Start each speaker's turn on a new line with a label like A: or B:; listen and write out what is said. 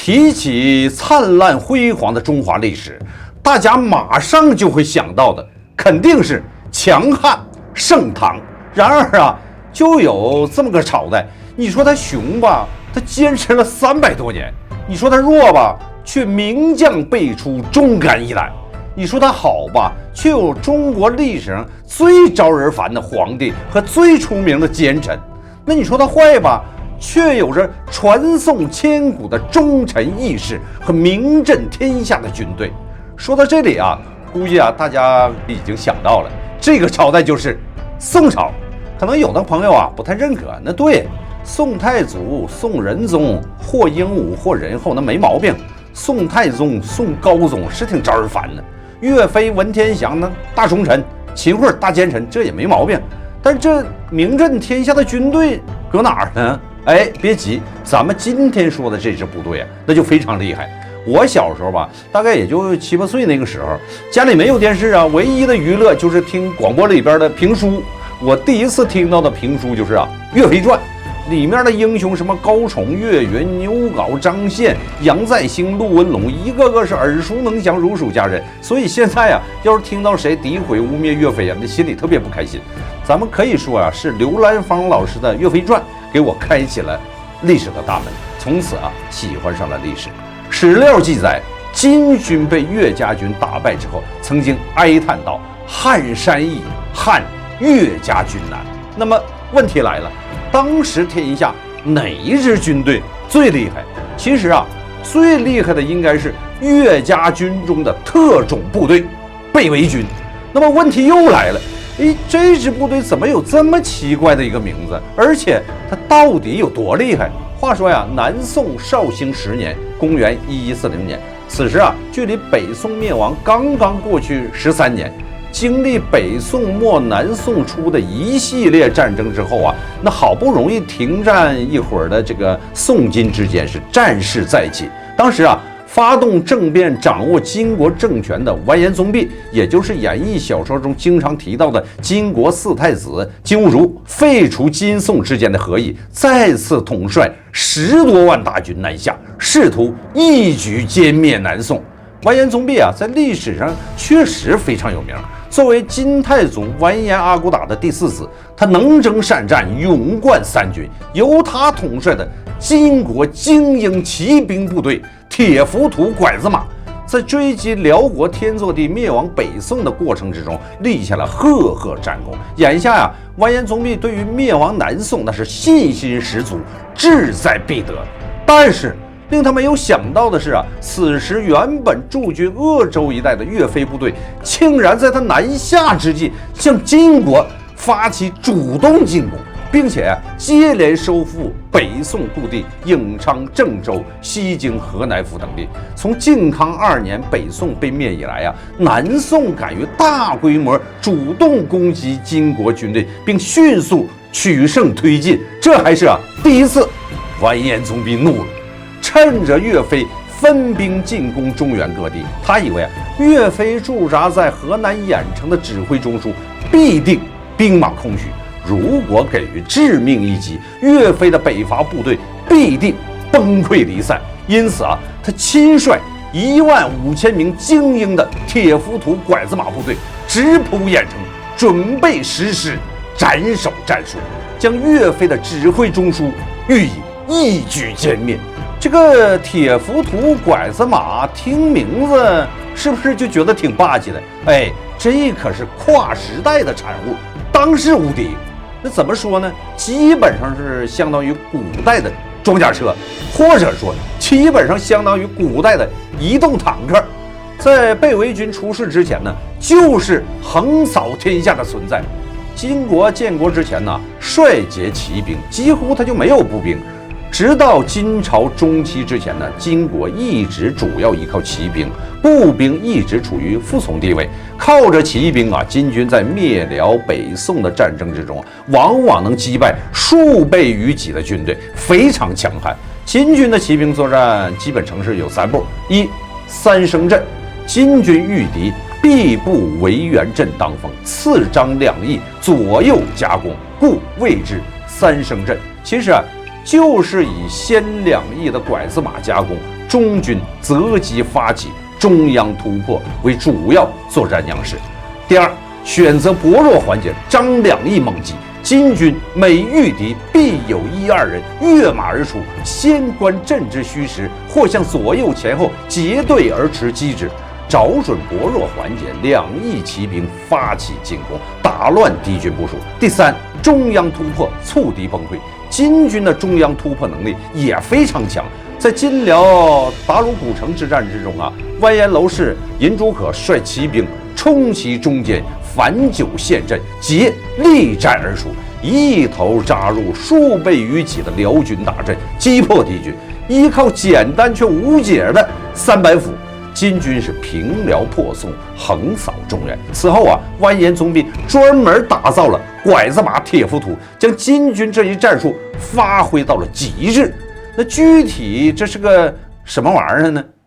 A: 提起灿烂辉煌的中华历史，大家马上就会想到的肯定是强汉盛唐。然而啊，就有这么个朝代，你说它雄吧，它坚持了300多年；你说它弱吧，却名将辈出，忠肝义胆；你说它好吧，却有中国历史上最招人烦的皇帝和最出名的奸臣。那你说它坏吧，却有着传颂千古的忠臣义士和名震天下的军队。说到这里啊，估计啊大家已经想到了，这个朝代就是宋朝。可能有的朋友啊不太认可，那对，宋太祖、宋仁宗或英武或仁厚，那没毛病。宋太宗、宋高宗是挺招人烦的。岳飞、文天祥那大忠臣，秦桧大奸臣，这也没毛病。但这名震天下的军队搁哪儿呢？哎，别急，咱们今天说的这支部队啊，那就非常厉害。我小时候吧，大概也就7、8岁那个时候，家里没有电视啊，唯一的娱乐就是听广播里边的评书。我第一次听到的评书就是《岳飞传》，里面的英雄什么高宠、岳云、牛皋、张宪、杨再兴、陆文龙，一个个是耳熟能详，如数家珍。所以现在啊，要是听到谁诋毁、污蔑岳飞啊，那心里特别不开心。咱们可以说啊，是刘兰芳老师的《岳飞传》给我开启了历史的大门，从此啊喜欢上了历史。史料记载，金军被岳家军打败之后，曾经哀叹道：“汉山易，汉岳家军难。”那么问题来了，当时天下哪一支军队最厉害？其实啊，最厉害的应该是岳家军中的特种部队北魏军。那么问题又来了，这支部队怎么有这么奇怪的一个名字？而且它到底有多厉害？话说呀，南宋绍兴10年，公元1140年，此时啊，距离北宋灭亡刚刚过去13年。经历北宋末南宋初的一系列战争之后啊，那好不容易停战一会儿的这个宋金之间是战事再起。当时啊，发动政变、掌握金国政权的完颜宗弼，也就是演义小说中经常提到的金国4太子金兀术，废除金宋之间的和议，再次统帅10多万大军南下，试图一举歼灭南宋。完颜宗弼啊，在历史上确实非常有名。作为金太祖完颜阿骨打的第4子，他能征善战，勇冠3军。由他统帅的金国精英骑兵部队铁浮屠拐子马，在追击辽国天祚帝灭亡北宋的过程之中，立下了赫赫战功。眼下呀，完颜宗弼对于灭亡南宋那是信心十足，志在必得。但是令他没有想到的是啊，此时原本驻军鄂州一带的岳飞部队，竟然在他南下之际，向金国发起主动进攻，并且接连收复北宋故地颍昌、郑州、西京、河南府等地。从靖康2年北宋被灭以来啊，南宋敢于大规模主动攻击金国军队，并迅速取胜推进，这还是第一次。完颜宗弼怒了。趁着岳飞分兵进攻中原各地，他以为岳飞驻扎在河南兖城的指挥中枢必定兵马空虚，如果给予致命一击，岳飞的北伐部队必定崩溃离散。因此他亲率15000名精英的铁浮屠拐子马部队直扑兖城，准备实施斩首战术，将岳飞的指挥中枢予以一举歼灭。这个铁浮屠拐子马听名字是不是就觉得挺霸气的？这可是跨时代的产物，当世无敌。那怎么说呢？基本上是相当于古代的装甲车，或者说基本上相当于古代的移动坦克。在北魏军出世之前呢，就是横扫天下的存在。金国建国之前呢，率竭骑兵，几乎他就没有步兵。直到金朝中期之前呢，金国一直主要依靠骑兵，步兵一直处于服从地位。靠着骑兵金军在灭辽、北宋的战争之中，往往能击败数倍于己的军队，非常强悍。金军的骑兵作战基本程式有3步：一、三声阵，金军遇敌，必布围圆阵当锋，次张两翼，左右夹攻，故谓之三声阵。其实就是以先两翼的拐子马夹攻，中军择机发起中央突破为主要作战样式。第二，选择薄弱环节，张两翼猛击。金军每遇敌，必有一二人跃马而出，先观阵之虚实，或向左右前后结队而驰击之，找准薄弱环节，两翼骑兵发起进攻，打乱敌军部署。第三，中央突破，促敌崩溃。金军的中央突破能力也非常强。在金辽达鲁古城之战之中啊，完颜娄氏、尹主可率骑兵冲其中间，反九陷阵，皆力战而出，一头扎入数倍于己的辽军大阵，击破敌军。依靠简单却无解的300斧，金军是平辽破宋，横扫中原。此后啊，完颜宗弼专门打造了拐子马铁浮屠，将金军这一战术发挥到了极致。那具体这是个什么玩意儿呢？